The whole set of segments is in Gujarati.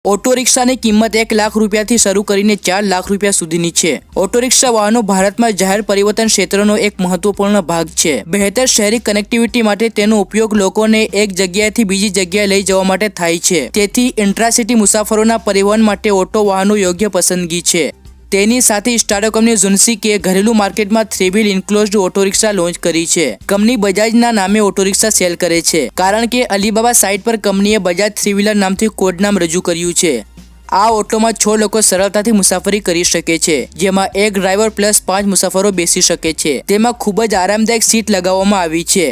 ઓટો રિક્ષાની કિંમત 1 લાખ રૂપિયાથી શરૂ કરીને 4 લાખ રૂપિયા સુધીની છે। ઓટો રિક્ષા વાહનો ભારતમાં જાહેર પરિવહન ક્ષેત્રનો એક મહત્વપૂર્ણ ભાગ છે। બહેતર શહેરી કનેક્ટિવિટી માટે તેનો ઉપયોગ લોકોને એક જગ્યાએથી બીજી જગ્યાએ લઈ જવા માટે થાય છે। તેથી ઇન્ટ્રાસિટી મુસાફરોના પરિવહન માટે ઓટો વાહનો યોગ્ય પસંદગી છે। તેની સાથે સ્ટાર્ટઅપ કંપની ઝુન્સીકે ઘરેલુ માર્કેટમાં 3 વ્હીલ ઇન્ક્લોઝડ ઓટો રિક્ષા લોન્ચ કરી છે। કંપની બજાજના નામે ઓટો રિક્ષા સેલ કરે છે, કારણ કે અલીબાબા સાઇટ પર કંપનીએ બજાજ 3 વ્હીલર નામથી કોડ નામ રજૂ કર્યું છે। આ ઓટોમાં 6 લોકો સરળતાથી મુસાફરી કરી શકે છે, જેમાં એક ડ્રાઈવર પ્લસ 5 મુસાફરો બેસી શકે છે। તેમાં ખૂબ જ આરામદાયક સીટ લગાવવામાં આવી છે।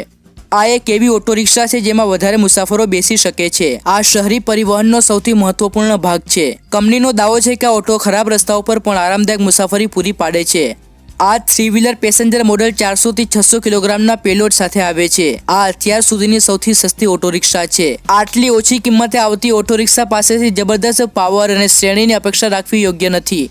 આ એક એવી ઓટો રિક્ષા છે જેમાં વધારે મુસાફરો બેસી શકે છે। આ શહેરી પરિવહનનો સૌથી મહત્વપૂર્ણ ભાગ છે। કંપનીનો દાવો છે કે આ ઓટો ખરાબ રસ્તાઓ પર પણ આરામદાયક મુસાફરી પૂરી પાડે છે। આ 3 વ્હીલર પેસેન્જર મોડલ 400 થી 600 કિલોગ્રામના પેલોડ સાથે આવે છે। આ અત્યાર સુધીની સૌથી સસ્તી ઓટો રિક્ષા છે। આટલી ઓછી કિંમતે આવતી ઓટો રિક્ષા પાસેથી જબરદસ્ત પાવર અને શ્રેણીની અપેક્ષા રાખવી યોગ્ય નથી।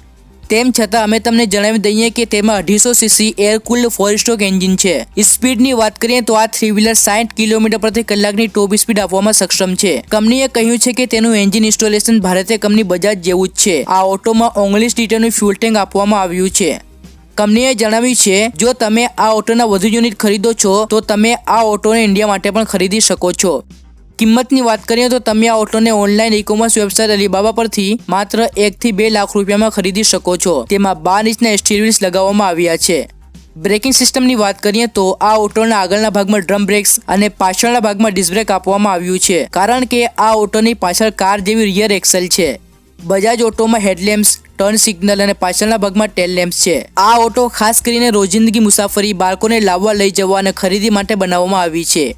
તેમ છતાં અમે તમને જણાવી દઈએ કે તેમાં 250 CC air cooled 4 stroke engine છે। સ્પીડની વાત કરીએ તો આ 3 વ્હીલર 60 કિલોમીટર પ્રતિ કલાકની ટોપ સ્પીડ આપવામાં સક્ષમ છે। કંપનીએ કહ્યું છે કે તેનું એન્જિન ઇન્સ્ટોલેશન ભારતીય કંપની બજાજ જેવું જ છે। આ ઓટોમાં 19 લીટરનું ફ્યુલ ટેન્ક આપવામાં આવ્યું છે। કંપનીએ જણાવ્યું છે જો તમે આ ઓટોના વધુ યુનિટ ખરીદો છો તો તમે આ ઓટોને ઇન્ડિયા માટે પણ ખરીદી શકો છો। કિંમતની વાત કરીએ તો તમે આ ઓટોને ઓનલાઈન ઈ-કોમર્સ વેબસાઇટ અલીબાબા પરથી માત્ર 1 થી 2 લાખ રૂપિયામાં ખરીદી શકો છો। તેમાં 12 ઇંચના સ્ટીલ વ્હીલ્સ લગાવવામાં આવ્યા છે। બ્રેકિંગ સિસ્ટમની વાત કરીએ તો આ ઓટોના આગળના ભાગમાં ડ્રમ બ્રેક્સ અને પાછળના ભાગમાં ડિસ્ક બ્રેક આપવામાં આવ્યું છે, કારણ કે આ ઓટોની પાછળ કાર જેવી રિયર એક્સેલ છે। બજાજ ઓટોમાં હેડલેમ્પ્સ, ટર્ન સિગ્નલ અને પાછળના ભાગમાં ટેલ લેમ્પ્સ છે। આ ઓટો ખાસ કરીને રોજિંદગી મુસાફરી, બાળકોને લાવવા લઈ જવા અને ખરીદી માટે બનાવવામાં આવી છે।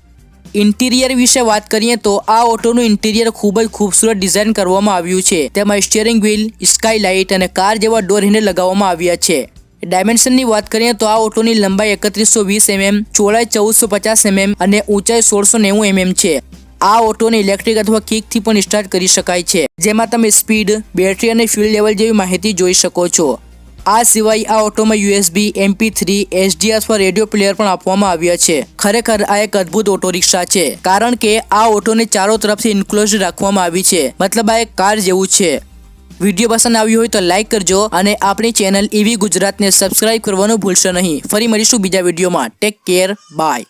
ઇન્ટિરિયર વિશે વાત કરીએ તો આ ઓટોનું ઇન્ટિરિયર ખૂબ જ ખૂબસૂરત ડિઝાઇન કરવામાં આવ્યું છે। તેમાં સ્ટીયરિંગ વ્હીલ, સ્કાયલાઇટ અને કાર જેવા ડોર હેન્ડલ લગાવવામાં આવ્યા છે। ડાયમેન્શનની વાત કરીએ તો આ ઓટોની લંબાઈ 3120 mm, ચોડાઈ 1450 mm અને ઊંચાઈ 1690 mm છે। આ ઓટોને ઇલેક્ટ્રિક અથવા કિકથી પણ સ્ટાર્ટ કરી શકાય છે, જેમાં તમે સ્પીડ, બેટરી અને ફ્યુલ લેવલ જેવી માહિતી જોઈ શકો છો। આ સિવાય આ ઓટોમાં USB, MP3, SD અથવા રેડિયો પ્લેયર પણ આપવામાં આવ્યા છે। ખરેખર આ એક અદ્ભુત ઓટો રિક્ષા છે, કારણ કે આ ઓટોને ચારો તરફથી ઇન્ક્લોઝડ રાખવામાં આવી છે, મતલબ આ એક કાર જેવું છે। વિડીયો પસંદ આવ્યો હોય તો લાઈક કરજો અને આપણી ચેનલ EV ગુજરાતને સબસ્ક્રાઇબ કરવાનું ભૂલશો નહીં। ફરી મળીશું બીજા વિડીયોમાં। Take care, by.